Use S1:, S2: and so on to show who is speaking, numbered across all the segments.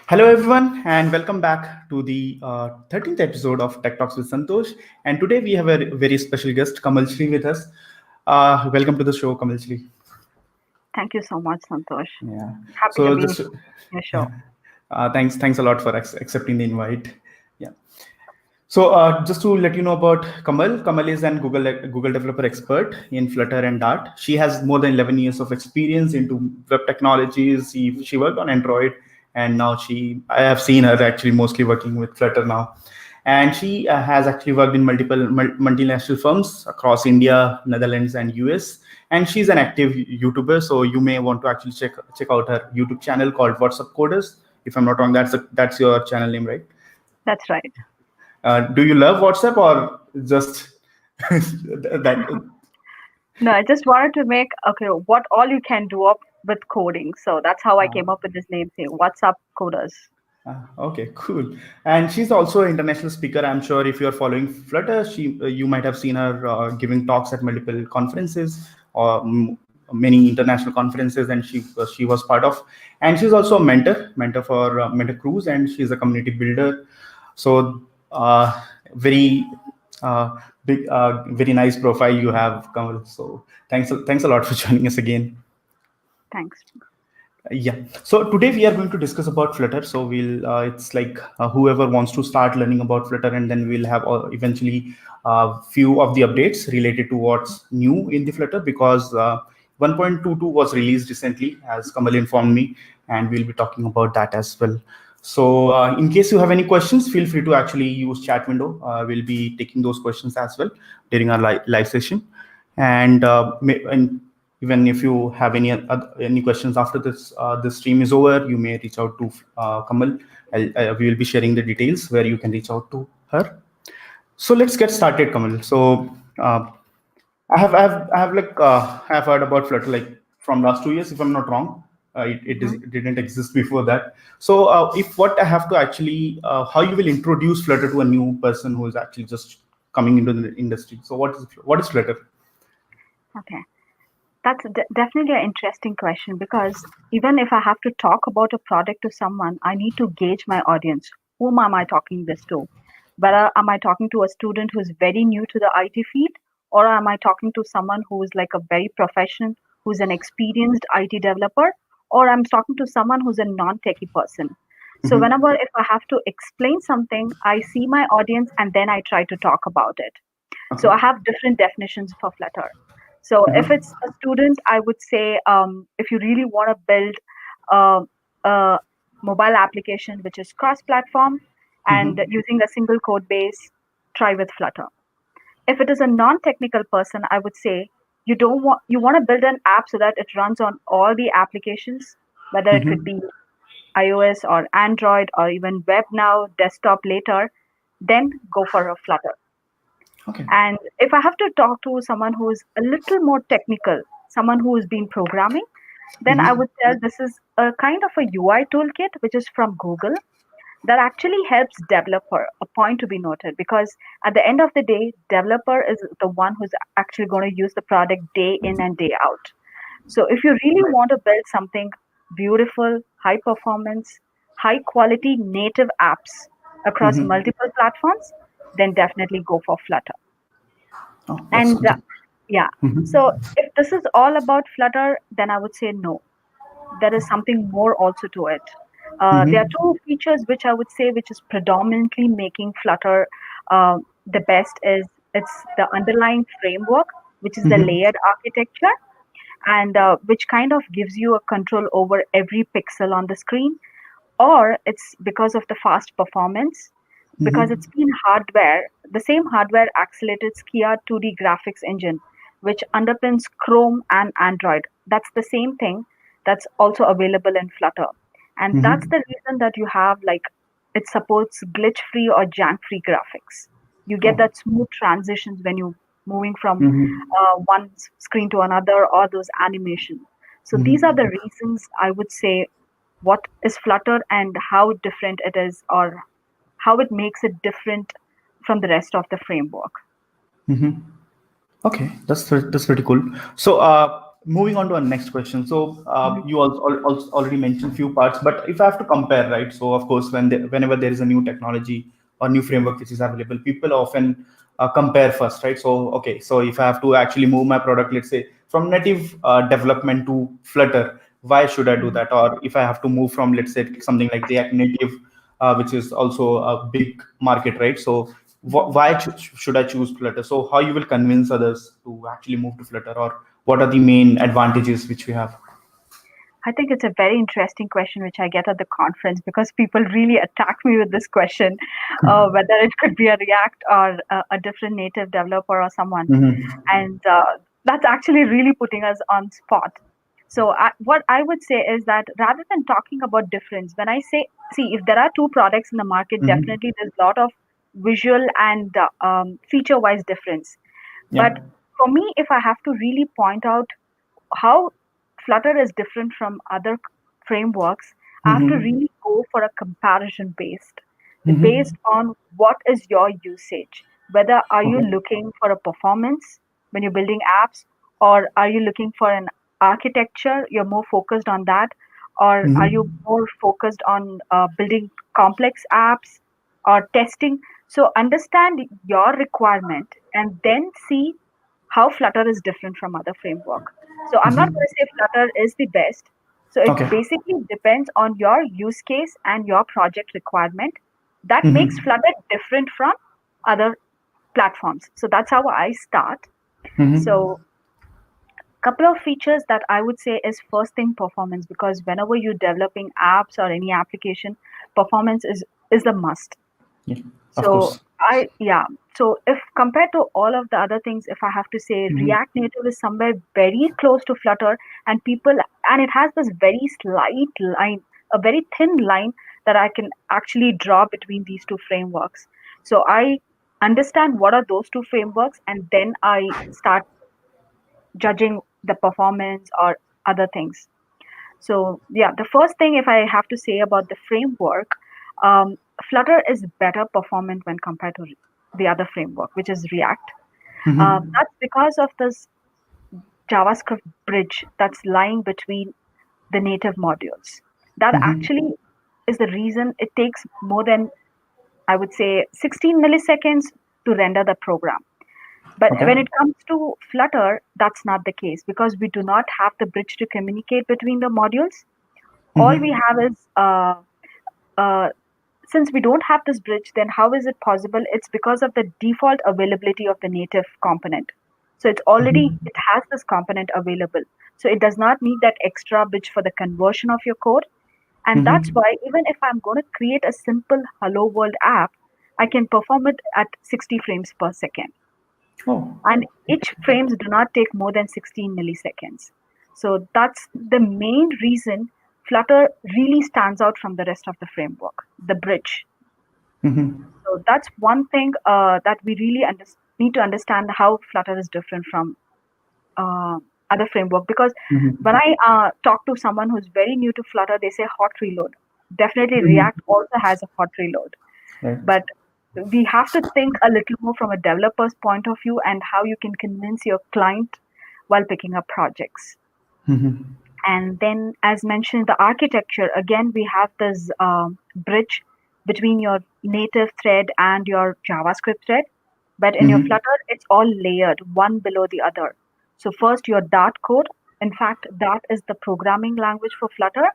S1: Hello, everyone, and welcome back to the 13th episode of Tech Talks with Santosh. And today we have a very special guest, Kamal Shri, with us. Welcome to the show, Kamal Shri.
S2: Thank you so much, Santosh.
S1: Yeah.
S2: Happy to
S1: So
S2: be in
S1: just
S2: your show.
S1: thanks a lot for accepting the invite. Yeah. So just to let you know about Kamal, Kamal is an Google developer expert in Flutter and Dart. She has more than 11 years of experience into web technologies. She worked on Android, and now I have seen her actually mostly working with Flutter now. And she has actually worked in multinational firms across India, Netherlands, and US. And she's an active YouTuber, so you may want to actually check out her YouTube channel called What's Up Coders. If I'm not wrong, that's your channel name, right?
S2: That's right.
S1: Do you love WhatsApp or just that?
S2: No, I just wanted to make what all you can do up with coding. So that's how I
S1: Uh,
S2: came up with this name thing. What's up, coders?
S1: okay, cool. And she's also an international speaker. I'm sure if you're following Flutter, you might have seen her giving talks at multiple conferences or many international conferences, and she was part of. And she's also a mentor for Mentor Cruise, and she's a community builder. So very uh, big, very nice profile you have, Kamal. So thanks a lot for joining us again.
S2: Thanks.
S1: Yeah. So today we are going to discuss about Flutter. So it's like whoever wants to start learning about Flutter, and then we'll have eventually few of the updates related to what's new in the Flutter because 1.22 was released recently, as Kamal informed me, and we'll be talking about that as well. So in case you have any questions, feel free to actually use chat window. We'll be taking those questions as well during our live session, and even if you have any questions after this stream is over, you may reach out to Kamal. We will be sharing the details where you can reach out to her. So let's get started, Kamal. So I have heard about Flutter like from last 2 years, if I'm not wrong.
S2: hmm
S1: It didn't exist before that. So if what I have to actually how you will introduce Flutter to a new person who is actually just coming into the industry. So what is Flutter?
S2: Okay. That's definitely an interesting question because even if I have to talk about a product to someone, I need to gauge my audience. Whom am I talking this to? Whether am I talking to a student who's very new to the IT field, or am I talking to someone who is like a very professional, who's an experienced IT developer, or I'm talking to someone who's a non-techie person. So
S1: Hmm.
S2: whenever if I have to explain something, I see my audience and then I try to talk about it. So
S1: Okay.
S2: I have different definitions for Flutter. So if
S1: Uh-huh.
S2: it's a student, I would say if you really want to build a, a mobile application which is cross-platform and
S1: Hmm.
S2: using a single code base, try with Flutter. If it is a non-technical person, I would say you want to build an app so that it runs on all the applications, whether it could
S1: Hmm.
S2: be iOS or Android or even web now, desktop later, then go for a Flutter.
S1: Okay.
S2: And if I have to talk to someone who is a little more technical, someone who has been programming, then I
S1: Hmm.
S2: would tell this is a kind of a UI toolkit which is from Google that actually helps developer. A point to be noted because at the end of the day, developer is the one who's actually going to use the product day in and day out. So if you really want to build something beautiful, high performance, high quality native apps across
S1: Hmm.
S2: multiple platforms, then definitely go for Flutter.
S1: Oh, that's
S2: And
S1: good.
S2: yeah,
S1: Hmm.
S2: so if this is all about Flutter, then I would say no. There is something more also to it. There are
S1: Hmm.
S2: two features which I would say which is predominantly making Flutter the best is it's the underlying framework, which is the
S1: Hmm.
S2: layered architecture, and which kind of gives you a control over every pixel on the screen, or it's because of the fast performance because
S1: Hmm.
S2: it's been hardware, the same hardware accelerated Skia 2D graphics engine, which underpins Chrome and Android. That's the same thing that's also available in Flutter. And that's
S1: Hmm.
S2: the reason that you have like it supports glitch free or jank free graphics. You get
S1: Oh.
S2: that smooth transitions when you moving from
S1: Hmm.
S2: one screen to another or those animation. So these are the
S1: Hmm.
S2: reasons I would say what is Flutter and how different it is or how it makes it different from the rest of the framework.
S1: Hmm. Okay, that's pretty cool. So, moving on to our next question. So
S2: Mhm.
S1: you also already mentioned few parts, but if I have to compare, right? So of course, whenever there is a new technology or new framework which is available, people often compare first, right? So okay, so if I have to actually move my product, let's say from native development to Flutter, why should I do
S2: Mhm.
S1: that? Or if I have to move from, let's say, something like React Native, which is also a big market, right? So
S2: Mhm.
S1: why should I choose Flutter? So how you will convince others to actually move to Flutter, or what are the main advantages which we have?
S2: I think it's a very interesting question, which I get at the conference because people really attack me with this question, whether it could be a React or a different native developer or someone.
S1: Mm-hmm.
S2: And that's actually really putting us on spot. So what I would say is that rather than talking about difference, when I say, see, if there are two products in the market,
S1: Mm-hmm.
S2: definitely there's a lot of visual and feature-wise difference.
S1: Yeah.
S2: But for me, if I have to really point out how Flutter is different from other frameworks, I have to
S1: Mm-hmm.
S2: really go for a comparison based
S1: Mm-hmm.
S2: on what is your usage. Whether are you
S1: Okay.
S2: looking for a performance when you're building apps, or are you looking for an architecture? You're more focused on that, or are you
S1: Mm-hmm.
S2: more focused on building complex apps or testing? So understand your requirement and then see how Flutter is different from other framework. So I'm not going
S1: Mm-hmm.
S2: to say Flutter is the best. So it
S1: Okay.
S2: basically depends on your use case and your project requirement. That makes
S1: Mm-hmm.
S2: Flutter different from other platforms. So that's how I start.
S1: Mm-hmm.
S2: So couple of features that I would say is first thing performance, because whenever you're developing apps or any application, performance is a must.
S1: Yeah. Of
S2: So
S1: course.
S2: yeah. So if compared to all of the other things, if I have to say
S1: Mm-hmm.
S2: React Native is somewhere very close to Flutter, and people, and it has this very slight line, a very thin line that I can actually draw between these two frameworks. So I understand what are those two frameworks, and then I start judging the performance or other things. So yeah, the first thing if I have to say about the framework, um, Flutter is better performant when compared to the other framework, which is React.
S1: Mm-hmm.
S2: That's because of this JavaScript bridge that's lying between the native modules. That
S1: Mm-hmm.
S2: actually is the reason it takes more than, I would say, 16 milliseconds to render the program. But
S1: Okay.
S2: when it comes to Flutter, that's not the case because we do not have the bridge to communicate between the modules. All we
S1: Mm-hmm.
S2: have is uh, since we don't have this bridge, then how is it possible? It's because of the default availability of the native component. So it has this component available. So it does not need that extra bridge for the conversion of your code. And that's
S1: Mm-hmm.
S2: why even if I'm going to create a simple Hello World app, I can perform it at 60 frames per second.
S1: Oh.
S2: And each frames do not take more than 16 milliseconds. So that's the main reason Flutter really stands out from the rest of the framework, the bridge.
S1: Mm-hmm.
S2: So that's one thing that we really need to understand how Flutter is different from uh, other framework. Because when
S1: Mm-hmm.
S2: I talk to someone who's very new to Flutter, they say hot reload. Definitely, React
S1: Mm-hmm.
S2: also has a hot reload,
S1: Right.
S2: but we have to think a little more from a developer's point of view and how you can convince your client while picking up projects.
S1: Mm-hmm.
S2: And then, as mentioned, the architecture, again, we have this bridge between your native thread and your JavaScript thread. But in your
S1: Mm-hmm.
S2: Flutter, it's all layered, one below the other. So, first, your Dart code. In fact, Dart is the programming language for Flutter.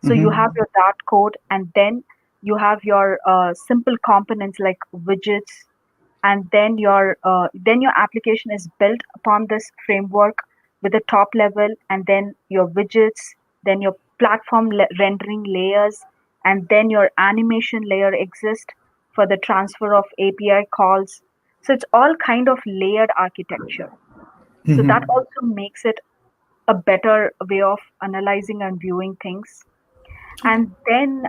S2: So, you have
S1: Mm-hmm.
S2: your Dart code, and then you have your simple components like widgets, and then your application is built upon this framework with the top level, and then your widgets, then your rendering layers, and then your animation layer exists for the transfer of API calls. So it's all kind of layered architecture. So that
S1: Mm-hmm.
S2: also makes it a better way of analyzing and viewing things. And then,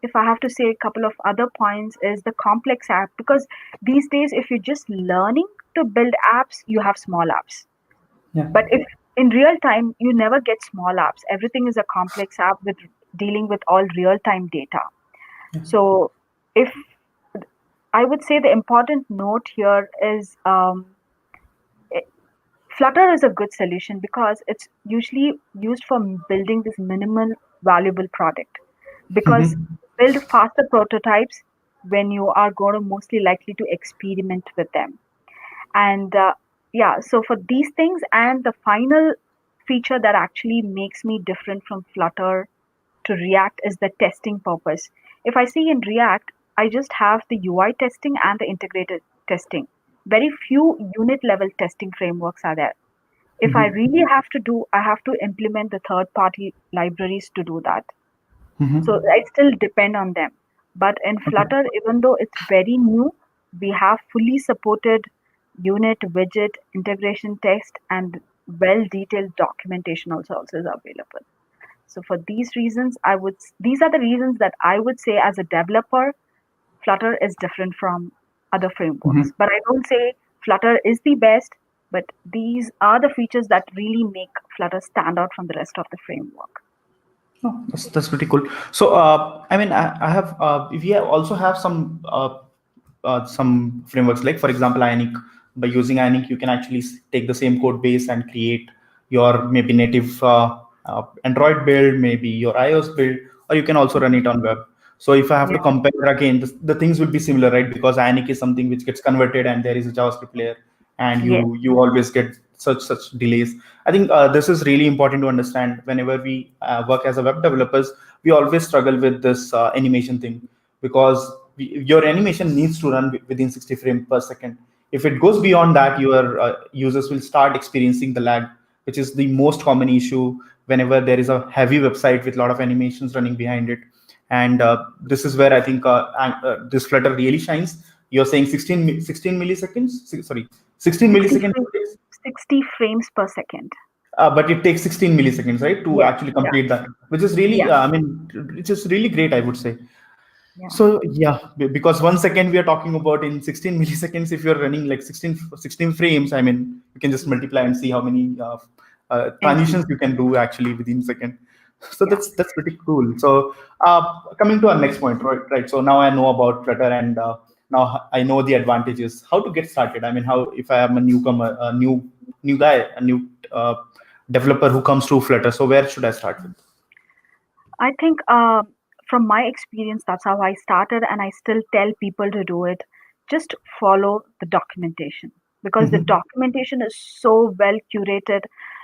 S2: if I have to say a couple of other points, is the complex app. Because these days, if you're just learning to build apps, you have small apps.
S1: Yeah.
S2: But if in real time, you never get small apps. Everything is a complex app with dealing with all real time data. So, if I would say the important note here is Flutter is a good solution because it's usually used for building this minimal valuable product. Because
S1: Mm-hmm.
S2: build faster prototypes when you are going to mostly likely to experiment with them. And yeah, so for these things, and the final feature that actually makes me different from Flutter to React is the testing purpose. If I see in React, I just have the UI testing and the integrated testing. Very few unit level testing frameworks are there. If I
S1: Mm-hmm.
S2: really have to do, I have to implement the third party libraries to do that. So
S1: Mm-hmm.
S2: I still depend on them. But in
S1: Okay.
S2: Flutter, even though it's very new, we have fully supported unit, widget, integration test, and well detailed documentation also is available. So for these reasons, these are the reasons that I would say as a developer, Flutter is different from other
S1: Mm-hmm.
S2: frameworks. But I don't say Flutter is the best, but these are the features that really make Flutter stand out from the rest of the framework.
S1: Oh, that's pretty cool. So, I mean, I have also have some frameworks like, for example, Ionic. By using Ionic, you can actually take the same code base and create your maybe native Android build, maybe your iOS build, or you can also run it on web. So if I have to
S2: Yeah.
S1: compare again, the things will be similar, right? Because Ionic is something which gets converted, and there is a JavaScript layer, and
S2: Yes.
S1: you always get such delays. I think this is really important to understand. Whenever we work as a web developers, we always struggle with this animation thing, because your animation needs to run within 60 frames per second. If it goes beyond that, your users will start experiencing the lag, which is the most common issue whenever there is a heavy website with a lot of animations running behind it. And this is where I think this Flutter really shines. You're saying 16 milliseconds, sorry, 16
S2: 60
S1: millisecond
S2: frames, 60 frames per second.
S1: but it takes 16 milliseconds, right, to
S2: Yes.
S1: actually
S2: Yeah.
S1: complete that, which is really,
S2: Yeah.
S1: I mean, it's just really great, I would say.
S2: Yeah.
S1: So yeah, because 1 second we are talking about in 16 milliseconds, if you're running like 16 frames, I mean, you can just multiply and see how many transitions
S2: Indeed.
S1: you can do actually within a second. So
S2: Yeah.
S1: that's pretty cool. So coming to our next point, right? So now I know about Flutter, and now I know the advantages. How to get started? I mean, how, if I am a newcomer, a new guy, a new developer who comes to Flutter, so where should I start with?
S2: I think from my experience, that's how I started, and I still tell people to do it. Just follow the documentation because the
S1: Mm-hmm.
S2: documentation is so well curated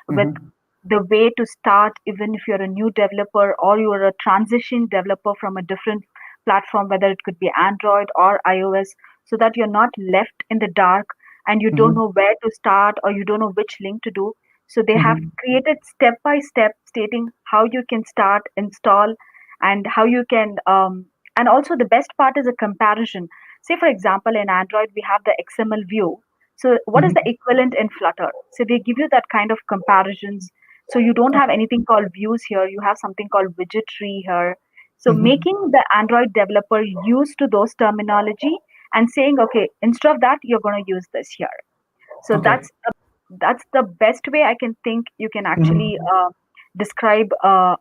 S2: with
S1: Mm-hmm.
S2: the way to start, even if you're a new developer or you're a transition developer from a different platform, whether it could be Android or iOS, so that you're not left in the dark and you don't
S1: Mm-hmm.
S2: know where to start or you don't know which link to do. So they have
S1: Mm-hmm.
S2: created step by step stating how you can start, install, and how you can. And also the best part is a comparison. Say for example, in Android we have the XML view. So what is the
S1: Mm-hmm.
S2: equivalent in Flutter? So they give you that kind of comparisons. So you don't have anything called views here. You have something called widget tree here. So
S1: Mm-hmm.
S2: making the Android developer used to those terminology and saying, okay, instead of that, you're going to use this here. So
S1: Okay.
S2: that's the best way I can think you can actually
S1: Mm-hmm.
S2: describe a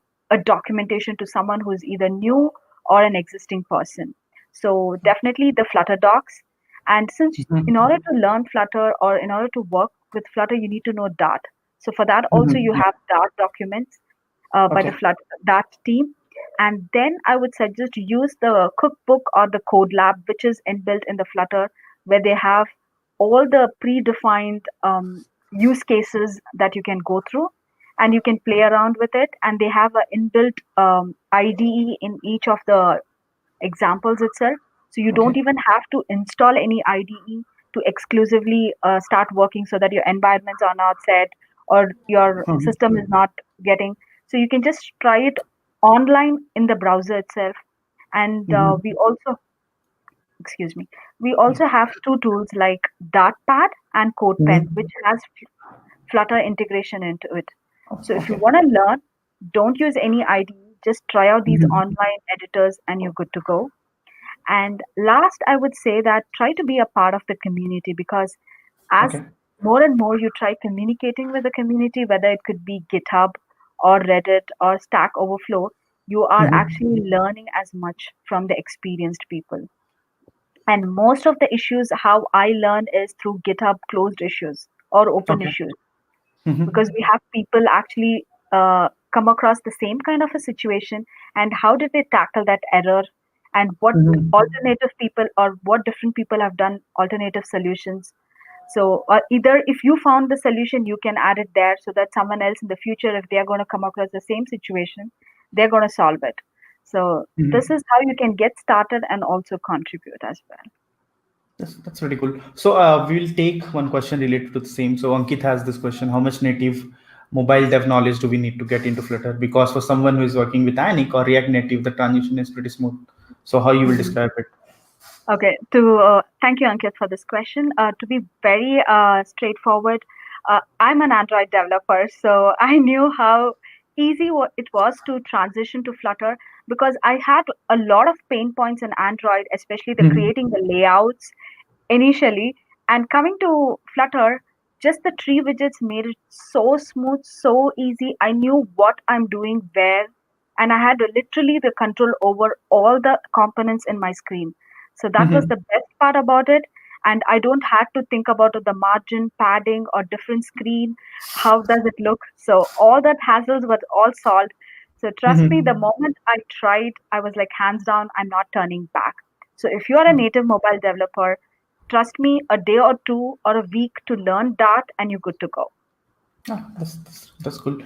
S2: documentation to someone who's either new or an existing person. So definitely the Flutter docs. And since in
S1: Mm-hmm.
S2: order to learn Flutter or in order to work with Flutter, you need to know Dart. So for that also
S1: Mm-hmm.
S2: you
S1: Yeah.
S2: have Dart documents by the
S1: Okay.
S2: Flutter Dart team. And then I would suggest use the cookbook or the code lab, which is inbuilt in the Flutter, where they have all the predefined use cases that you can go through and you can play around with it. And they have an inbuilt IDE in each of the examples itself. So you don't
S1: Okay.
S2: even have to install any IDE to exclusively start working so that your environments are not set or your
S1: Mm-hmm.
S2: system is not getting. So you can just try it online in the browser itself. And
S1: Mm-hmm.
S2: excuse me, we also have two tools like Dartpad and CodePen, which
S1: Mm-hmm.
S2: has Flutter integration into it. So if you
S1: Okay.
S2: want to learn, don't use any IDE, just try out these
S1: Mm-hmm.
S2: online editors and you're good to go. And last, I would say that try to be a part of the community because as
S1: Okay.
S2: more and more you try communicating with the community, whether it could be GitHub or Reddit or Stack Overflow, you are
S1: Mm-hmm.
S2: actually learning as much from the experienced people. And most of the issues, how I learn is through GitHub closed issues or open
S1: Okay.
S2: issues. because we have people actually come across the same kind of a situation, and how did they tackle that error, and what alternative people or what different people have done alternative solutions. So either if you found the solution, you can add it there so that someone else in the future, if they are going to come across the same situation, they're going to solve it. So this is how you can get started and also contribute as well.
S1: That's pretty cool. So we'll take one question related to the same. So Ankit has this question: how much native mobile dev knowledge do we need to get into Flutter? Because for someone who is working with Ionic or React Native, the transition is pretty smooth. So how you will
S2: Mhm.
S1: describe it?
S2: Okay, thank you, Ankit, for this question. To be very straightforward, I'm an Android developer, so I knew how easy it was to transition to Flutter because I had a lot of pain points in Android, especially the creating the layouts initially. And coming to Flutter, just the tree widgets made it so smooth, so easy. I knew what I'm doing where, and I had literally the control over all the components in my screen. So that was the best part about it. And I don't have to think about the margin, padding, or different screen. How does it look? So all that hassles were all solved. So trust me, the moment I tried, I was like, hands down, I'm not turning back. So if you are a native mobile developer, trust me, a day or two or a week to learn Dart and you're good to go.
S1: That's cool.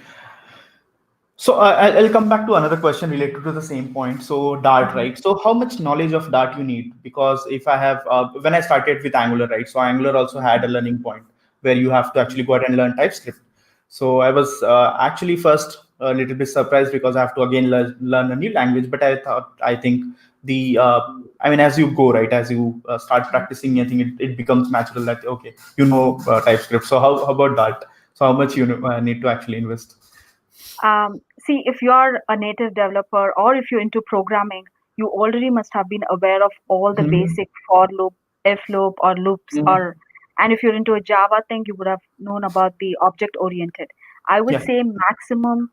S1: So I'll come back to another question related to the same point. So Dart,
S2: Mhm.
S1: right? So how much knowledge of Dart you need? Because if I have, when I started with Angular, right? So Angular also had a learning point where you have to actually go ahead and learn TypeScript. So I was actually first a little bit surprised because I have to again learn a new language. But I think the, I mean, as you go, right, as you start practicing, I think it becomes natural that, okay, TypeScript. So how about that? So how much you need to actually invest?
S2: See, if you're a native developer or if you're into programming, you already must have been aware of all the basic for loop, if loop, or loops, or and if you're into a Java thing, you would have known about the object oriented. I would
S1: Yeah.
S2: say maximum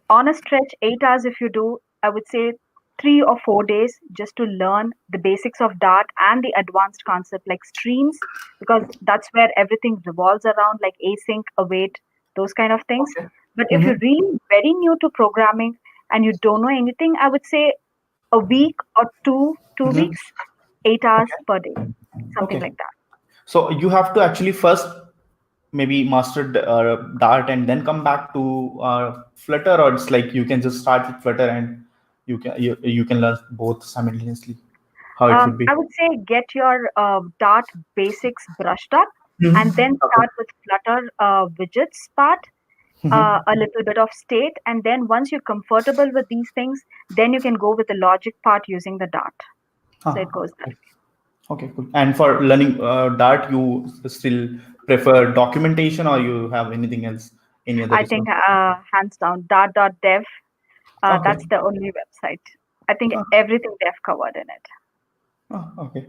S2: on a stretch 8 hours if you do. I would say 3 or 4 days just to learn the basics of Dart and the advanced concept like streams, because that's where everything revolves around, like async, await, those kind of things.
S1: Okay.
S2: But if you're really very new to programming and you don't know anything, I would say a week or two weeks, 8 hours
S1: Okay.
S2: per day, something
S1: Okay.
S2: like that.
S1: So you have to actually first maybe master Dart and then come back to Flutter, or it's like you can just start with Flutter and you can learn both simultaneously. How it would be.
S2: I would say get your Dart basics brushed up and then
S1: Okay.
S2: start with Flutter widgets part, a little bit of state, and then once you're comfortable with these things, then you can go with the logic part using the Dart. So it
S1: Ah,
S2: goes that
S1: okay. Okay, cool. And for learning Dart, you still prefer documentation, or you have anything else, any other
S2: way. I think
S1: resource?
S2: hands down, Dart.dev,
S1: Okay.
S2: that's the only website. I think everything they've covered in it.
S1: Okay.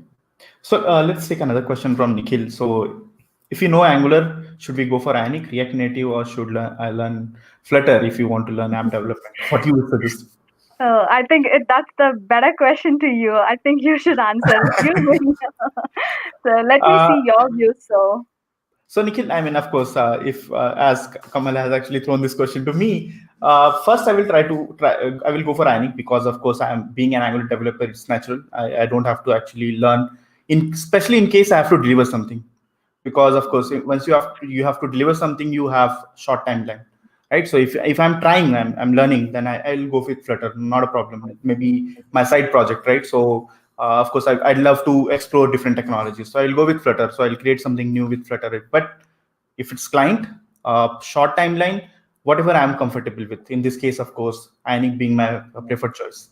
S1: So let's take another question from Nikhil. So if you know Angular, should we go for Ionic, React Native, or I learn Flutter if you want to learn app development? What you would suggest?
S2: I think that's the better question to you. I think you should answer. You win. So let me
S1: Uh,
S2: see your views. So,
S1: So Nikhil, I mean, of course, if as Kamal has actually thrown this question to me, first I will I will go for Ionic because, of course, I am being an Angular developer. It's natural. I don't have to actually learn, especially in case I have to deliver something, because of course, once you have to deliver something, you have short timeline, right? So if I'm trying, I'm learning, then I'll go with Flutter, not a problem. Maybe my side project, right? So of course, I'd love to explore different technologies, so I'll go with Flutter. So I'll create something new with Flutter. But if it's client, short timeline, whatever I'm comfortable with. In this case, of course, Ionic being my preferred choice.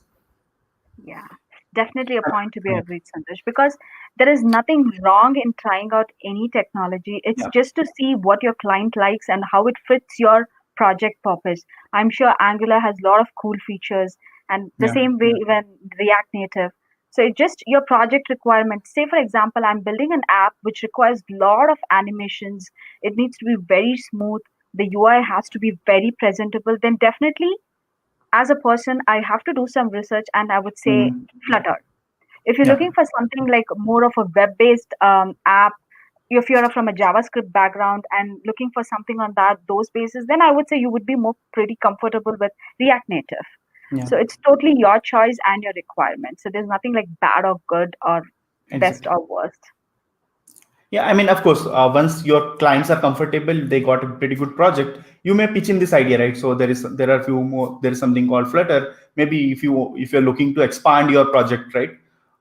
S2: yeah, definitely a point to be agreed, Santosh, because there is nothing wrong in trying out any technology. It's
S1: Yeah.
S2: just to see what your client likes and how it fits your project purpose. I'm sure Angular has a lot of cool features, and the
S1: Yeah.
S2: same way even React Native. So it's just your project requirement. Say, for example, I'm building an app which requires a lot of animations. It needs to be very smooth. The UI has to be very presentable. Then definitely as a person, I have to do some research and I would say
S1: Mm.
S2: Flutter. If you're
S1: Yeah.
S2: looking for something like more of a web based app, if you're from a JavaScript background and looking for something on those bases, then I would say you would be more pretty comfortable with React Native.
S1: Yeah,
S2: So it's totally your choice and your requirement. So there's nothing like bad or good or best
S1: exactly.
S2: or worst.
S1: Yeah, I mean, of course, once your clients are comfortable, they got a pretty good project. You may pitch in this idea, right? So there are few more. There is something called Flutter. Maybe if you're looking to expand your project, right,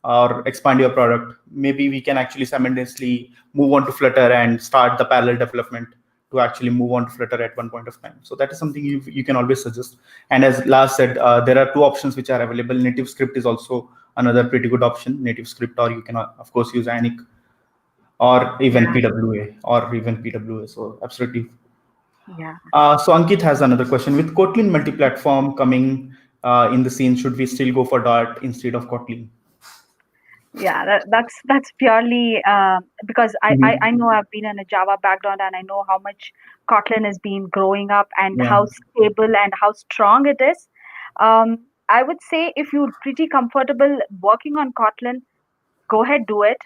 S1: or expand your product, maybe we can actually simultaneously move on to Flutter and start the parallel development to actually move on to Flutter at one point of time. So that is something you can always suggest. And as Lars said, there are two options which are available. Native script is also another pretty good option. Native script, or you can of course use Ionic or even
S2: Yeah,
S1: PWA. So absolutely.
S2: yeah.
S1: So Ankit has another question. With Kotlin multi-platform coming in the scene, should we still go for Dart instead of Kotlin?
S2: Yeah, that's purely because I
S1: Mhm.
S2: know I've been in a Java background and I know how much Kotlin has been growing up and
S1: Yeah.
S2: how stable and how strong it is. I would say if you're pretty comfortable working on Kotlin, go ahead, do it.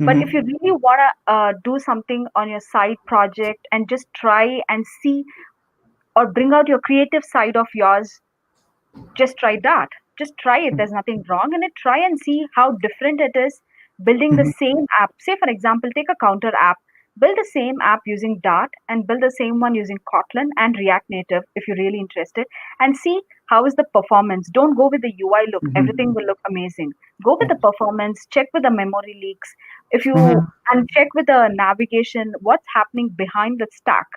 S2: But if you
S1: Hmm.
S2: really want to do something on your side project and just try and see or bring out your creative side of yours, just try that. Just try it. There's nothing wrong in it. Try and see how different it is building the
S1: Hmm.
S2: same app. Say, for example, take a counter app, build the same app using Dart and build the same one using Kotlin and React Native if you're really interested, and see how is the performance. Don't go with the UI look. Everything
S1: Hmm.
S2: will look amazing. Go with
S1: Yeah.
S2: the performance, check with the memory leaks. If you
S1: Hmm.
S2: and check with the navigation, what's happening behind the stack,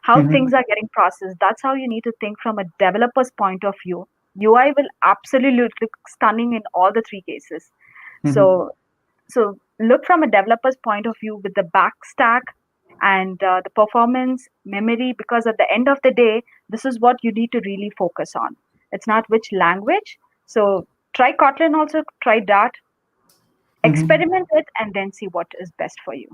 S2: how things
S1: Hmm.
S2: are getting processed. That's how you need to think from a developer's point of view. UI will absolutely look stunning in all the three cases.
S1: Hmm.
S2: So, so look from a developer's point of view with the back stack and the performance, memory, because at the end of the day, this is what you need to really focus on. It's not which language. So try Kotlin also, try Dart,
S1: Hmm.
S2: experiment it, and then see what is best for you.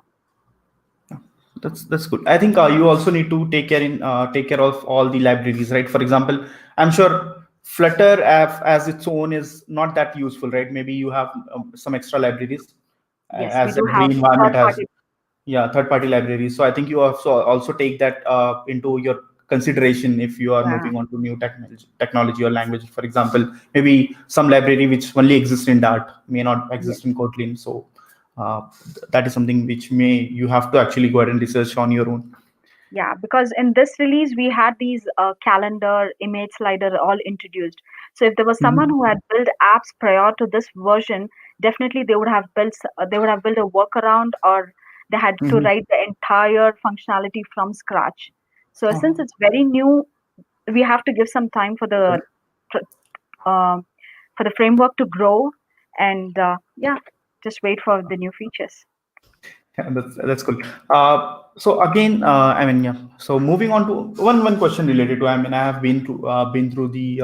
S1: That's good. I think you also need to take care of all the libraries, right? For example, I'm sure Flutter app as its own is not that useful, right? Maybe you have some extra libraries,
S2: Yes, we
S1: as
S2: do
S1: every
S2: have
S1: environment
S2: third
S1: has.
S2: party.
S1: Yeah, third party libraries. So I think you also take that into your consideration if you are
S2: Yeah.
S1: moving on to new technology or language. For example, maybe some library which only exists in Dart may not
S2: Yes.
S1: exist in Kotlin. So uh, that is something which may you have to actually go ahead and research on your own.
S2: Yeah, because in this release we had these calendar, image slider all introduced. So if there was someone
S1: Mhm.
S2: who had built apps prior to this version, definitely they would have they would have built a workaround, or they had to
S1: Mhm.
S2: write the entire functionality from scratch. So since
S1: Oh,
S2: it's very new, we have to give some time tr- uh, for the framework to grow, and yeah, just wait for the new features.
S1: yeah, that's cool. So again, I mean, yeah. So moving on to one question related to, I mean, I have been through the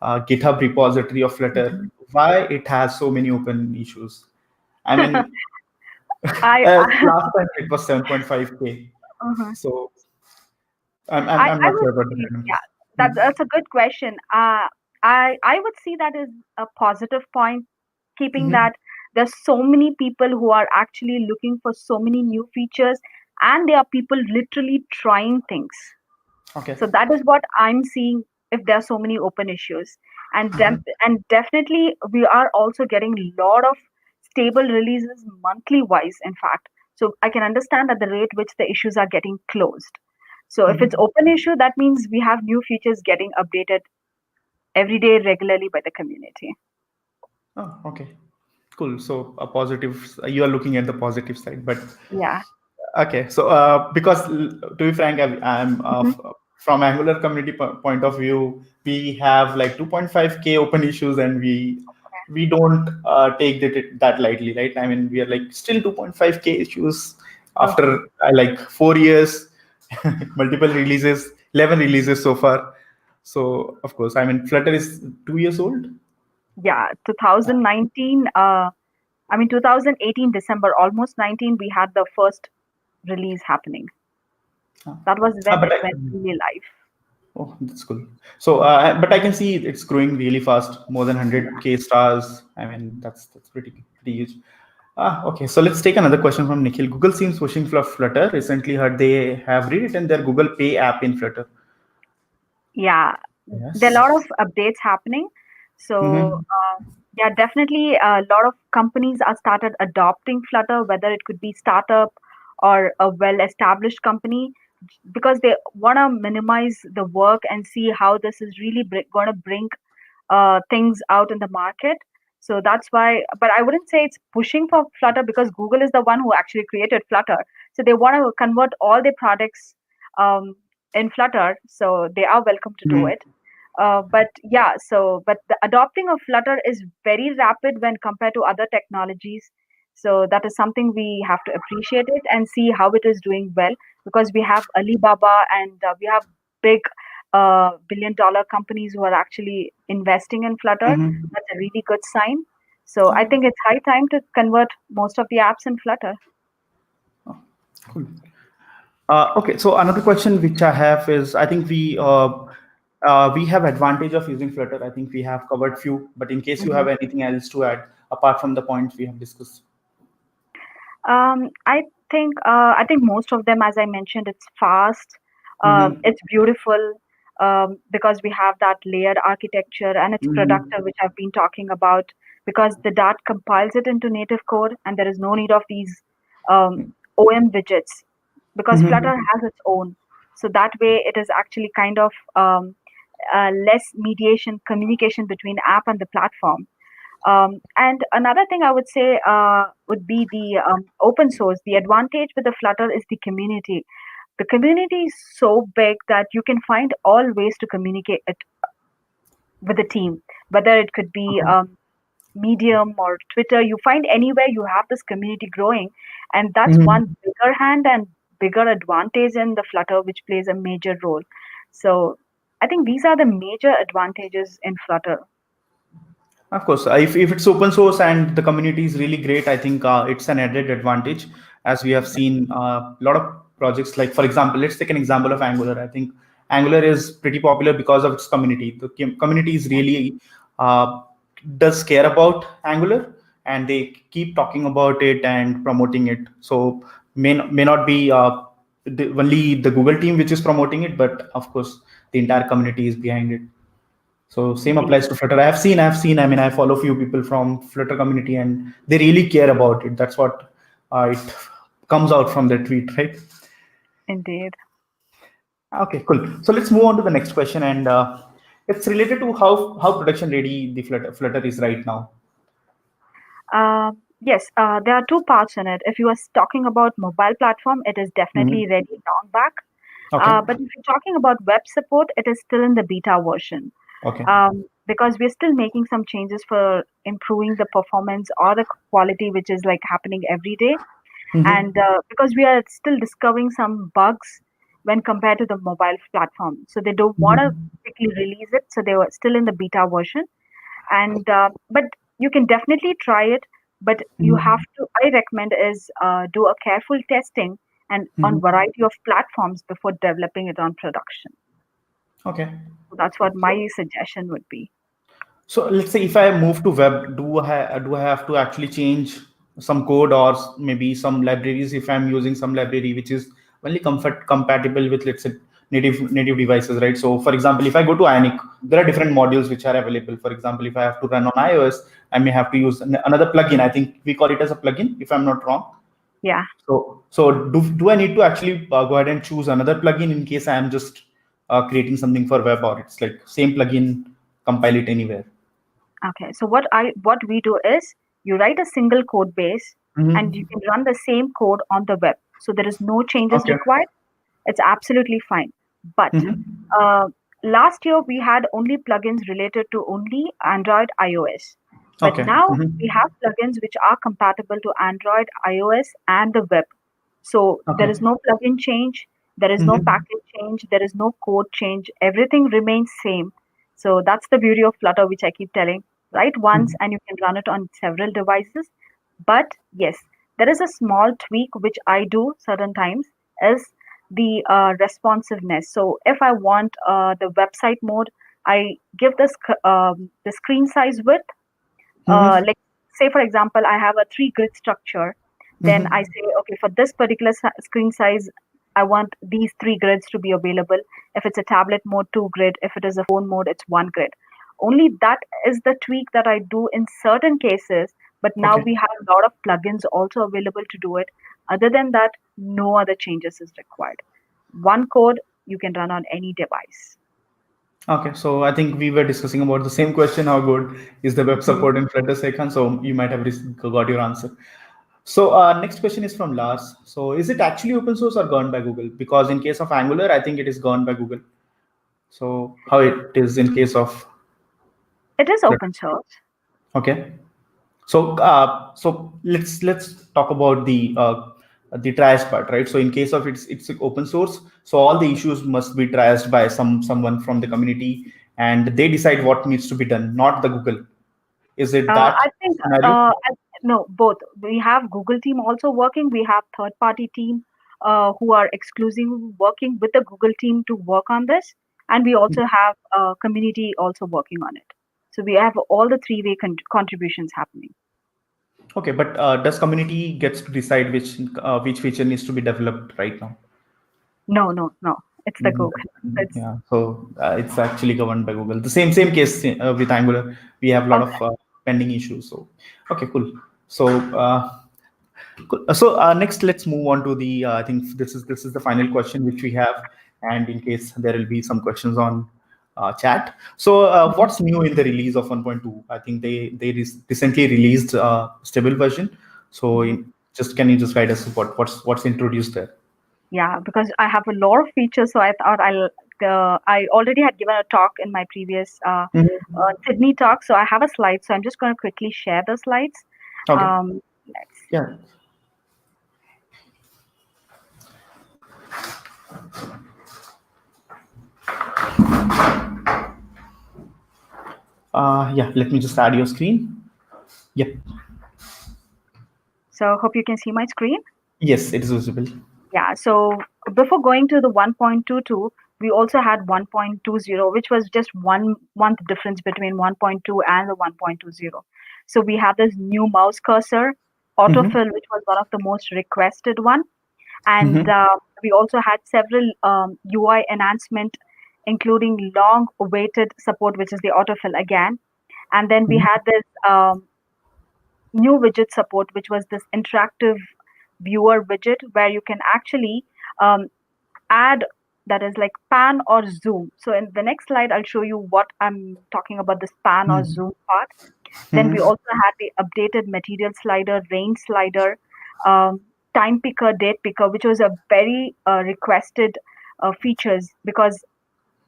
S1: GitHub repository of Flutter.
S2: Mhm.
S1: Why it has so many open issues? I mean,
S2: I
S1: last time it was 7.5K. So I'm
S2: I
S1: not
S2: would
S1: sure about
S2: see,
S1: that.
S2: yeah, that's a good question. I would see that as a positive point, keeping
S1: Mm-hmm.
S2: that there's so many people who are actually looking for so many new features, and there are people literally trying things.
S1: Okay.
S2: So that is what I'm seeing if there are so many open issues, and
S1: Mm-hmm.
S2: definitely we are also getting a lot of stable releases monthly wise. In fact, so I can understand at the rate which the issues are getting closed. So if it's
S1: Mm-hmm.
S2: open issue, that means we have new features getting updated every day regularly by the community.
S1: Oh, okay. Cool. So a positive, you are looking at the positive side, but
S2: Yeah.
S1: okay. So because to be frank, I'm
S2: Hmm.
S1: from Angular community point of view, we have like 2.5K open issues, and we don't take that lightly, right? I mean, we are like still 2.5K issues
S2: Okay.
S1: after like 4 years, multiple releases, 11 releases so far. So of course, I mean, Flutter is 2 years old.
S2: Yeah. 2019. I mean 2018 December, almost 19. We had the first release happening. That was when
S1: But
S2: it went really live.
S1: oh, that's cool. So, but I can see it's growing really fast, more than
S2: Yeah.
S1: 100K stars. I mean, that's pretty huge. Okay, so let's take another question from Nikhil. Google seems pushing for Flutter. Recently heard they have rewritten their Google Pay app in Flutter.
S2: Yeah, there are a
S1: Yes.
S2: lot of updates happening. So,
S1: Mm-hmm.
S2: yeah, definitely a lot of companies are started adopting Flutter, whether it could be startup or a well-established company, because they want to minimize the work and see how this is really going to bring things out in the market. So that's why, but I wouldn't say it's pushing for Flutter because Google is the one who actually created Flutter. So they want to convert all their products um, in Flutter. So they are welcome to do it. But yeah, but the adopting of Flutter is very rapid when compared to other technologies. So that is something we have to appreciate it and see how it is doing well, because we have Alibaba and we have big billion-dollar companies who are actually investing in Flutter.
S1: Mm-hmm.
S2: That's a really good sign. So I think it's high time to convert most of the apps in Flutter.
S1: Cool. Okay, so another question which I have is, I think we have advantage of using Flutter. I think we have covered few, but in case you
S2: Mhm.
S1: have anything else to add apart from the points we have discussed.
S2: I I think most of them, as I mentioned, it's fast,
S1: Mm-hmm.
S2: it's beautiful, because we have that layered architecture, and it's
S1: Mm-hmm.
S2: productive, which I've been talking about, because the Dart compiles it into native code, and there is no need of these OM widgets, because
S1: Mm-hmm.
S2: Flutter has its own. So that way, it is actually kind of less mediation communication between app and the platform. And another thing I would say would be the open source. The advantage with the Flutter is the community. The community is so big that you can find all ways to communicate it with the team, whether it could be
S1: Okay.
S2: Medium or Twitter. You find anywhere you have this community growing, and that's one
S1: Mm-hmm.
S2: bigger hand and bigger advantage in the Flutter, which plays a major role. So I think these are the major advantages in Flutter.
S1: Of course, if it's open source and the community is really great, I think it's an added advantage. As we have seen a lot of projects, like for example, let's take an example of Angular. I think Angular is pretty popular because of its community. The community is really uh, does care about Angular, and they keep talking about it and promoting it. So may not be only the Google team which is promoting it, but of course the entire community is behind it. So same
S2: Indeed.
S1: applies to Flutter. I mean, I follow few people from Flutter community, and they really care about it. That's what it comes out from the tweet, right?
S2: Indeed.
S1: Okay, cool. So let's move on to the next question, and it's related to how production ready the Flutter is right now.
S2: Yes, there are two parts in it. If you are talking about mobile platform, it is definitely
S1: Hmm.
S2: ready long back.
S1: Okay.
S2: But if you're talking about web support, it is still in the beta version,
S1: Okay.
S2: because we're still making some changes for improving the performance or the quality, which is like happening every day.
S1: Hmm.
S2: And because we are still discovering some bugs when compared to the mobile platform, so they don't want to
S1: Hmm.
S2: quickly release it. So they were still in the beta version, and but you can definitely try it, but you have
S1: Hmm.
S2: to, I recommend, is do a careful testing and on
S1: Hmm.
S2: variety of platforms before developing it on production.
S1: Okay.
S2: So that's what
S1: So
S2: my suggestion would be.
S1: So let's say if I move to web, do I have to actually change some code or maybe some libraries if I'm using some library which is only comfort compatible with, let's say, native devices, right? So for example, if I go to Ionic, there are different modules which are available. For example, if I have to run on iOS, I may have to use another plugin. I think we call it as a plugin, if I'm not wrong.
S2: Yeah.
S1: So do I need to actually go ahead and choose another plugin in case I am just creating something for web, or it's like same plugin, compile it anywhere?
S2: Okay. So what we do is you write a single code base and you
S1: Mhm.
S2: can run the same code on the web. So there is no changes
S1: Okay.
S2: required. It's absolutely fine. But
S1: Mhm.
S2: uh, last year we had only plugins related to only Android, iOS. But
S1: Okay.
S2: now we
S1: Mhm.
S2: have plugins which are compatible to Android, iOS, and the web. So there
S1: Okay.
S2: is no plugin change, there is no
S1: Mhm.
S2: package change, there is no code change. Everything remains same. So that's the beauty of Flutter, which I keep telling. Write once
S1: Mhm.
S2: and you can run it on several devices. But yes, there is a small tweak which I do certain times, is the responsiveness. So if I want the website mode, I give the screen size width,
S1: Mhm.
S2: like say for example, I have a 3 grid structure, then I
S1: Mm-hmm.
S2: say, okay, for this particular screen size, I want these 3 grids to be available. If it's a tablet mode, 2 grid. If it is a phone mode, it's 1 grid. Only that is the tweak that I do in certain cases, but now
S1: Okay.
S2: we have a lot of plugins also available to do it. Other than that, no other changes is required. One code you can run on any device.
S1: Okay, so I think we were discussing about the same question. How good is the web
S2: Mhm.
S1: support in Flutter second? So you might have got your answer. So next question is from Lars. So is it actually open source or gone by Google? Because in case of Angular, I think it is gone by Google. So how it is in case of
S2: It is
S1: Flutter?
S2: open source.
S1: Okay. So let's talk about the triage part, right? So in case of it's open source, so all the issues must be triaged by someone from the community, and they decide what needs to be done, not the Google. Is it
S2: I
S1: that
S2: think
S1: scenario?
S2: no, both. We have Google team also working. We have third party team who are exclusively working with the Google team to work on this, and we also have community also working on it. So we have all the three-way contributions happening.
S1: Okay, but does community gets to decide which feature needs to be developed right now?
S2: No, no, no. It's the
S1: Mm,
S2: Google. It's
S1: yeah, so it's actually governed by Google. The same case with Angular. We have a lot
S2: okay.
S1: of pending issues. So okay, cool. So cool. So next, let's move on to the. I think this is the final question which we have, and in case there will be some questions on chat. So
S2: Mhm.
S1: what's new in the release of 1.2? I think they recently released stable version. So
S2: Mhm.
S1: just can you just guide us what's introduced there?
S2: Yeah, because I have a lot of features, so I thought I already had given a talk in my previous
S1: Mhm.
S2: Sydney talk, so I have a slide. So I'm just going to quickly share the slides.
S1: Okay.
S2: Let's see.
S1: Yeah. Yeah. Let me just add your screen. Yep.
S2: So hope you can see my screen.
S1: Yes, it is visible.
S2: Yeah. So before going to the 1.22, we also had 1.20, which was just 1 month difference between 1.2 and the 1.20. So we have this new mouse cursor
S1: Mm-hmm.
S2: autofill, which was one of the most requested one. And
S1: Mm-hmm.
S2: we also had several UI enhancement, including long awaited support, which is the autofill again. And then we had this new widget support, which was this interactive viewer widget where you can actually um, add, that is like pan or zoom. So in the next slide, I'll show you what I'm talking about, this pan or
S1: Mm-hmm.
S2: zoom part. Then we
S1: Mm-hmm.
S2: also had the updated material slider, range slider, um, time picker, date picker, which was a very requested features, because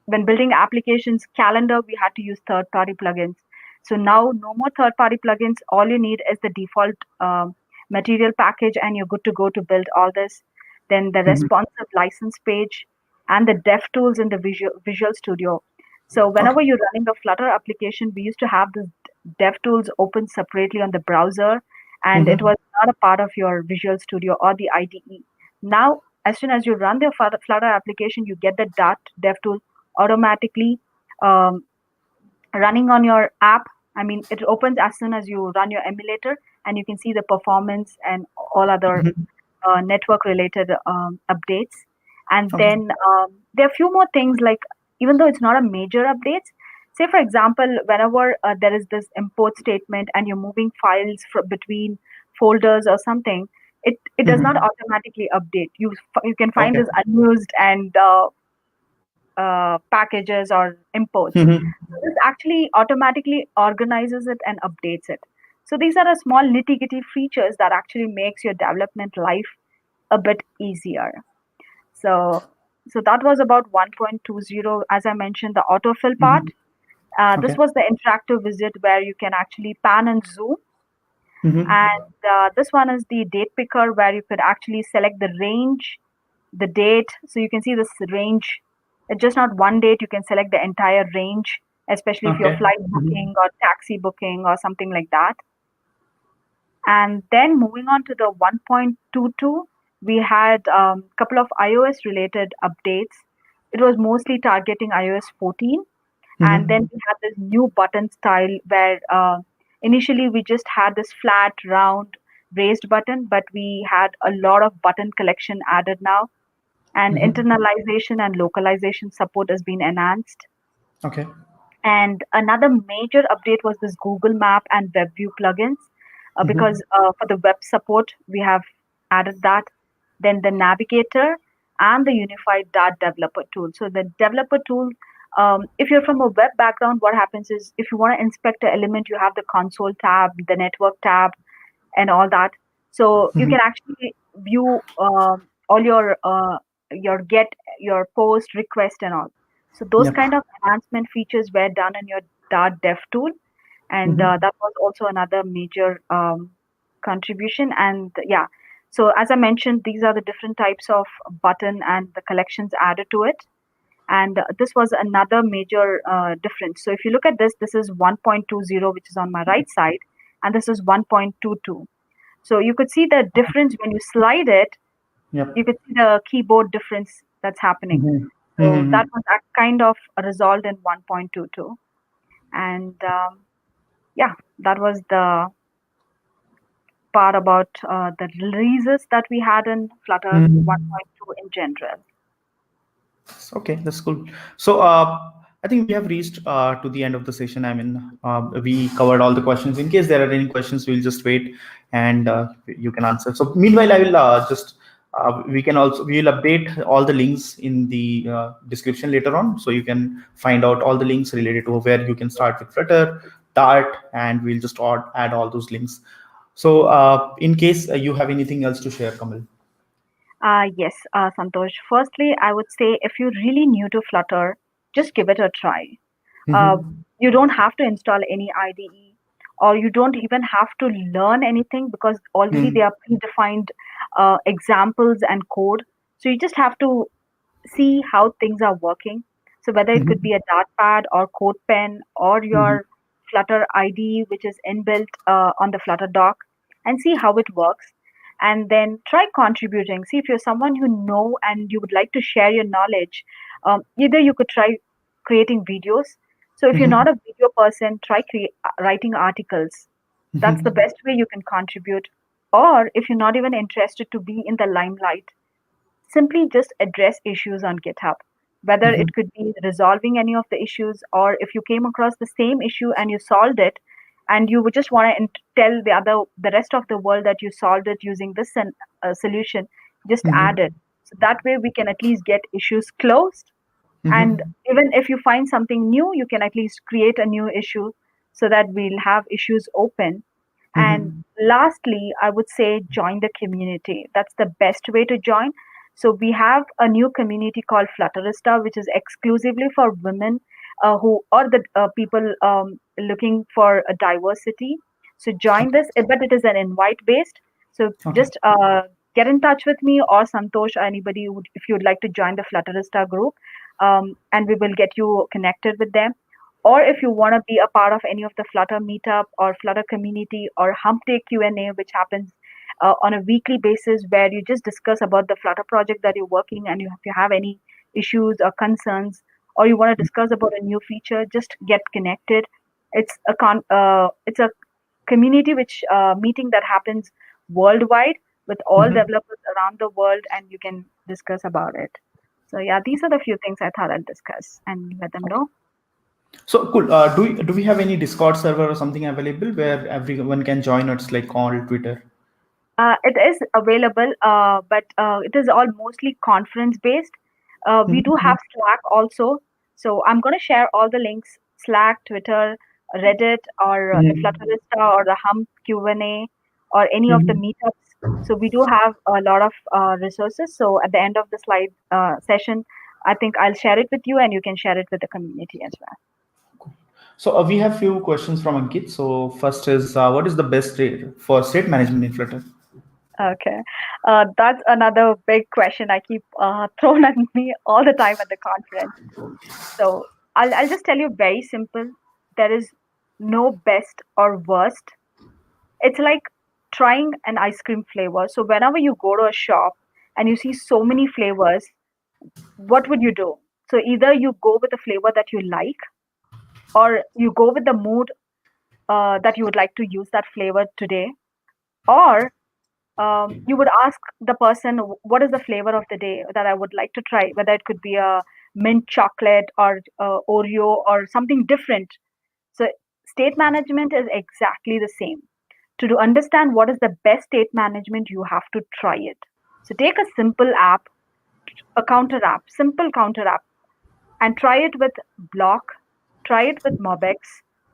S2: when building applications calendar, we had to use third party plugins. So now no more third party plugins. All you need is the default material package, and you're good to go to build all this. Then the
S1: Mm-hmm.
S2: responsive license page and the dev tools in the Visual Studio. So
S1: Okay.
S2: whenever you're running a Flutter application, we used to have this dev tools open separately on the browser, and it
S1: Mm-hmm.
S2: was not a part of your Visual Studio or the IDE. Now, as soon as you run the Flutter application, you get the Dart dev tool automatically um, running on your app. I mean, it opens as soon as you run your emulator, and you can see the performance and all other
S1: Mm-hmm.
S2: network related updates. And
S1: Okay.
S2: then there are a few more things, like even though it's not a major updates, say for example, whenever there is this import statement and you're moving files between folders or something, it does not
S1: Mm-hmm.
S2: automatically update. You can find
S1: Okay.
S2: this unused and packages or imports.
S1: Mm-hmm.
S2: So this actually automatically organizes it and updates it. So these are the small nitty-gritty features that actually makes your development life a bit easier. So so that was about 1.20. As I mentioned, the autofill part.
S1: Mm-hmm.
S2: This
S1: Okay.
S2: was the interactive visit where you can actually pan and zoom.
S1: Mm-hmm.
S2: And this one is the date picker where you could actually select the range, the date. So you can see this range. It's just not one date, you can select the entire range, especially if you're
S1: Okay.
S2: flight
S1: Mm-hmm.
S2: booking or taxi booking or something like that. And then moving on to the 1.22, we had a couple of iOS related updates. It was mostly targeting iOS 14. And then
S1: Mm-hmm.
S2: we had this new button style where Initially, we just had this flat, round, raised button, but we had a lot of button collection added now, and
S1: Mm-hmm.
S2: internalization and localization support has been enhanced.
S1: Okay.
S2: And another major update was this Google Map and WebView plugins,
S1: Mm-hmm.
S2: because for the web support, we have added that. Then the navigator and the unified Dart developer tool. So the developer tool, if you're from a web background, what happens is if you want to inspect an element, you have the console tab, the network tab, and all that. So you
S1: Mm-hmm.
S2: can actually view all your get, your post, request, and all. So those
S1: Yep.
S2: kind of enhancement features were done in your Dart Dev tool, and
S1: Mm-hmm.
S2: that was also another major contribution. And yeah, so as I mentioned, these are the different types of button and the collections added to it. And this was another major difference. So if you look at this, this is 1.20, which is on my right side, and this is 1.22. So you could see the difference when you slide it.
S1: Yep.
S2: You could see the keyboard difference that's happening.
S1: Mm-hmm.
S2: So
S1: Mm-hmm.
S2: that was kind of resolved in 1.22. And yeah, that was the part about the releases that we had in Flutter
S1: Mm-hmm.
S2: 1.2 in general.
S1: Okay, that's cool. So, I think we have reached to the end of the session. I mean, we covered all the questions. In case there are any questions, we'll just wait and you can answer. So, meanwhile, I will just we will update all the links in the description later on, so you can find out all the links related to where you can start with Flutter, Dart, and we'll just add all those links. So, in case you have anything else to share, Kamal.
S2: Yes, Santosh. Firstly, I would say if you're really new to Flutter, just give it a try. Uh,
S1: Mm-hmm.
S2: you don't have to install any IDE, or you don't even have to learn anything, because already
S1: Mm-hmm.
S2: there are predefined examples and code. So you just have to see how things are working. So whether it could
S1: Mm-hmm.
S2: be a Dartpad or CodePen or
S1: Mm-hmm.
S2: your Flutter IDE, which is inbuilt on the Flutter dock, and see how it works. And then try contributing. See if you're someone who know and you would like to share your knowledge. Either you could try creating videos. So if you're
S1: Mm-hmm.
S2: not a video person, try writing articles. That's the
S1: Mm-hmm.
S2: best way you can contribute. Or if you're not even interested to be in the limelight, simply just address issues on GitHub. Whether
S1: Mm-hmm.
S2: it could be resolving any of the issues, or if you came across the same issue and you solved it, and you would just want to tell the rest of the world that you solved it using this solution, just add it. So that way we can at least get issues closed. And
S1: Mm-hmm.
S2: even if you find something new, you can at least create a new issue so that we'll have issues open. And
S1: Mm-hmm.
S2: lastly, I would say join the community. That's the best way to join. So we have a new community called Flutterista, which is exclusively for women who or the people looking for a diversity. So join
S1: Okay.
S2: this, but it is an invite based. So
S1: Okay.
S2: just get in touch with me or Santosh or anybody if you'd like to join the Flutterista group, and we will get you connected with them. Or if you want to be a part of any of the Flutter meetup or Flutter community or Hump Day Q&A, which happens on a weekly basis, where you just discuss about the Flutter project that you're working, and if you have any issues or concerns, or you want to discuss about a new feature, just get connected. It's a community which meeting that happens worldwide with all
S1: Mm-hmm.
S2: developers around the world, and you can discuss about it. So yeah, these are the few things I thought I'd discuss and let them
S1: Okay.
S2: know.
S1: So cool. Do we have any Discord server or something available where everyone can join? Or it's like all Twitter.
S2: It is available, but it is all mostly conference based. We do
S1: Mm-hmm.
S2: have Slack also. So I'm going to share all the links: Slack, Twitter, Reddit, or the
S1: Mm-hmm.
S2: Flutterista, or the Hump Q&A, or any of the
S1: Mm-hmm.
S2: meetups. So we do have a lot of resources. So at the end of the slide session, I think I'll share it with you, and you can share it with the community as well.
S1: So we have few questions from Ankit. So first is what is the best rate for state management in Flutter?
S2: Okay. That's another big question I keep thrown at me all the time at the conference. So I'll just tell you very simple. There is no best or worst. It's like trying an ice cream flavor. So whenever you go to a shop and you see so many flavors, what would you do? So either you go with the flavor that you like, or you go with the mood that you would like to use that flavor today, or you would ask the person, what is the flavor of the day that I would like to try, whether it could be a mint chocolate or Oreo or something different. So state management is exactly the same. To understand what is the best state management, you have to try it. So take a simple app, a counter app, simple counter app, and try it with block, try it with Mobex,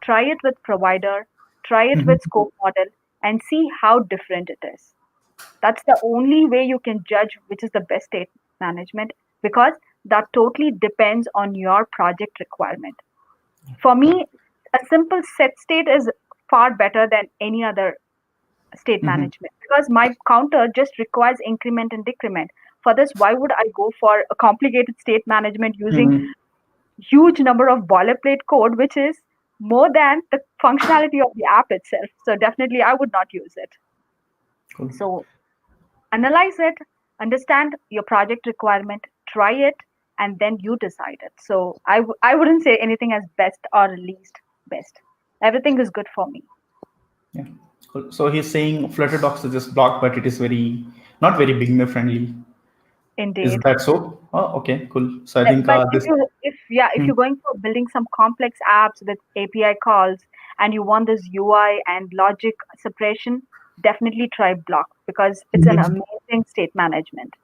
S2: try it with provider, try it with
S1: Mhm.
S2: scope model, and see how different it is. That's the only way you can judge which is the best state management, because that totally depends on your project requirement. For me, a simple set state is far better than any other state
S1: Mhm.
S2: management, because my counter just requires increment and decrement. For this, why would I go for a complicated state management using
S1: Mhm.
S2: huge number of boilerplate code, which is more than the functionality of the app itself? So definitely, I would not use it.
S1: Cool.
S2: So analyze it, understand your project requirement, try it, and then you decide it. So I wouldn't say anything as best or least best. Everything is good for me.
S1: Yeah. Cool. So he's saying Flutter docs is just block, but it is very not very beginner friendly. Is
S2: Indeed.
S1: that so? Oh, okay, cool. So I think
S2: But
S1: this.
S2: if
S1: Hmm.
S2: you're going for building some complex apps with API calls and you want this UI and logic separation, definitely try Block because it's an
S1: Mhm.
S2: amazing state management.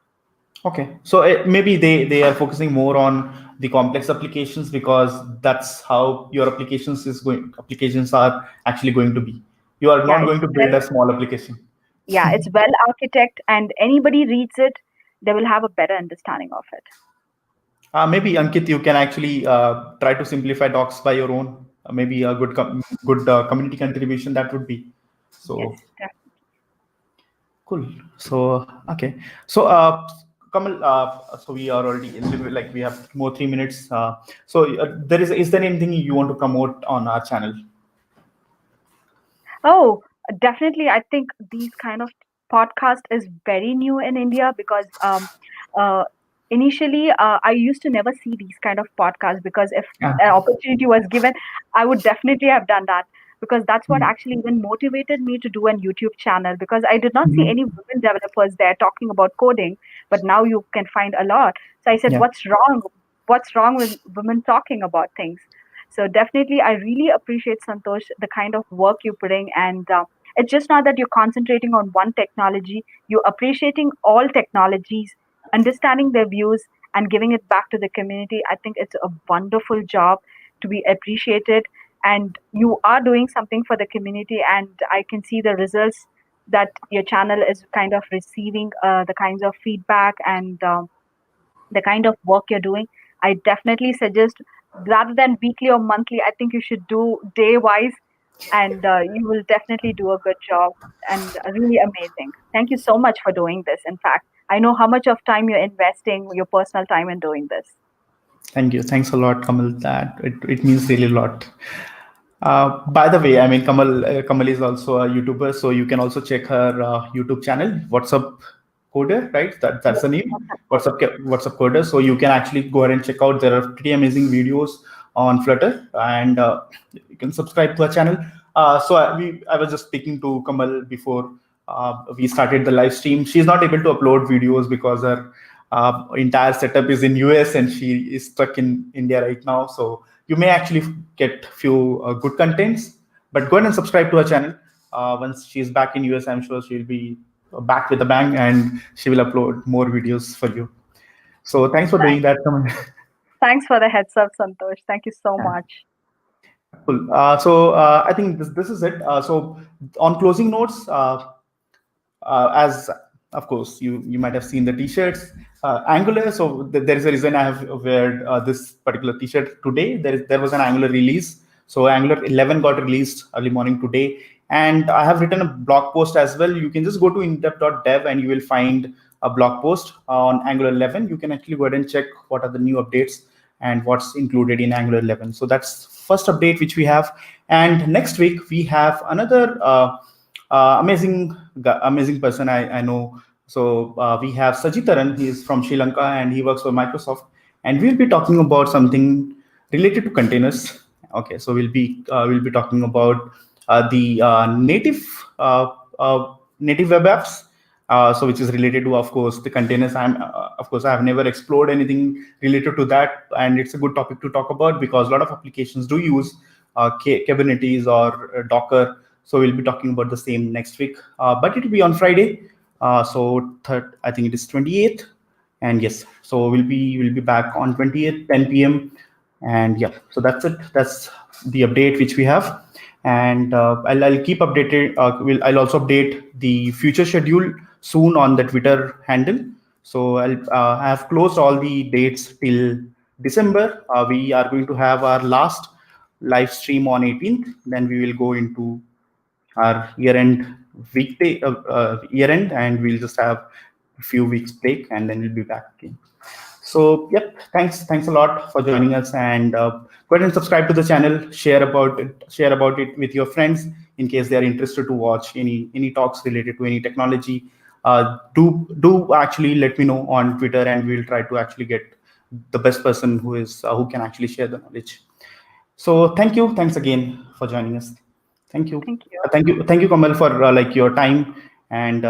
S1: Okay, so maybe they are focusing more on the complex applications because that's how your applications are actually going to be. You are
S2: Yeah,
S1: not going to build a small application.
S2: it's well architect, and anybody reads it, they will have a better understanding of it.
S1: Maybe Ankit, you can actually try to simplify docs by your own. Maybe a good community contribution that would be.
S2: Yes,
S1: So cool. So okay. So Kamal, so we are already like we have more 3 minutes. So there is there anything you want to promote on our channel?
S2: oh, definitely. I think these kind of podcast is very new in India because uh, initially I used to never see these kind of podcasts, because if
S1: Yeah.
S2: an opportunity was given, I would definitely have done that, because that's what
S1: Mhm.
S2: actually even motivated me to do a YouTube channel, because I did not see
S1: Mhm.
S2: any women developers there talking about coding, but now you can find a lot. So I said,
S1: Yeah.
S2: what's wrong? What's wrong with women talking about things? So definitely, I really appreciate Santosh the kind of work you're putting, and it's just not that you're concentrating on one technology. You're appreciating all technologies, understanding their views, and giving it back to the community. I think it's a wonderful job to be appreciated, and you are doing something for the community. And I can see the results that your channel is kind of receiving, the kinds of feedback and the kind of work you're doing. I definitely suggest, rather than weekly or monthly, I think you should do day wise, and you will definitely do a good job, and really amazing. Thank you so much for doing this. In fact, I know how much of time you're investing, your personal time in doing this.
S1: Thank you. Thanks a lot, Kamal. It means really a lot. By the way, I mean Kamal is also a YouTuber, so you can also check her YouTube channel. What's up, Coder? Right? That's
S2: Yes,
S1: the name.
S2: what's up, Komal?
S1: What's up, Coder? So you can actually go ahead and check out. There are pretty amazing videos on Flutter, and you can subscribe to our channel. I was just speaking to Kamal before we started the live stream. She's not able to upload videos because her entire setup is in US and she is stuck in India right now. So you may actually get few good contents, but go ahead and subscribe to her channel. Once she's back in US, I'm sure she'll be back with a bang and she will upload more videos for you. So thanks for doing
S2: Thanks.
S1: that, Kamal.
S2: Thanks for the heads up, Santosh. Thank you so much.
S1: Cool. I think this is it. So on closing notes, as of course you might have seen the t-shirts, Angular. So there is a reason I have wear this particular t-shirt today. There was an Angular release. So Angular 11 got released early morning today, and I have written a blog post as well. You can just go to indep.dev and you will find a blog post on Angular 11. You can actually go ahead and check what are the new updates and what's included in Angular 11. So that's first update which we have. And next week we have another amazing person I know. So we have Sajitaran. He is from Sri Lanka and he works for Microsoft. And we'll be talking about something related to containers. Okay, so we'll be talking about the native web apps. So which is related to, of course, the containers. Of course, I have never explored anything related to that, and it's a good topic to talk about because a lot of applications do use Kubernetes or Docker. So we'll be talking about the same next week, but it will be on Friday. I think it is 28th, and yes, so we'll be back on 28th 10 p.m. And yeah, so that's it. That's the update which we have, and I'll keep updated. I'll also update the future schedule soon on the Twitter handle. So I have closed all the dates till December. We are going to have our last live stream on 18th. Then we will go into our year end, and we'll just have a few weeks break, and then we'll be back again. So yep, thanks a lot for joining us, and go ahead and subscribe to the channel. Share about it with your friends in case they are interested to watch any talks related to any technology. Do actually let me know on Twitter, and we'll try to actually get the best person who can actually share the knowledge. So thanks again for joining us. Thank you.
S2: Thank you.
S1: Thank you, Kamal, for like your time and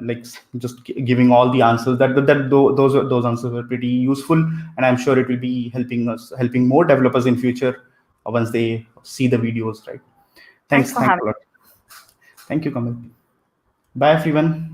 S1: like just giving all the answers. Those answers were pretty useful, and I'm sure it will be helping more developers in future once they see the videos. Right.
S2: Thanks for
S1: Thanks
S2: having
S1: a lot. Thank you, Kamal. Bye, everyone.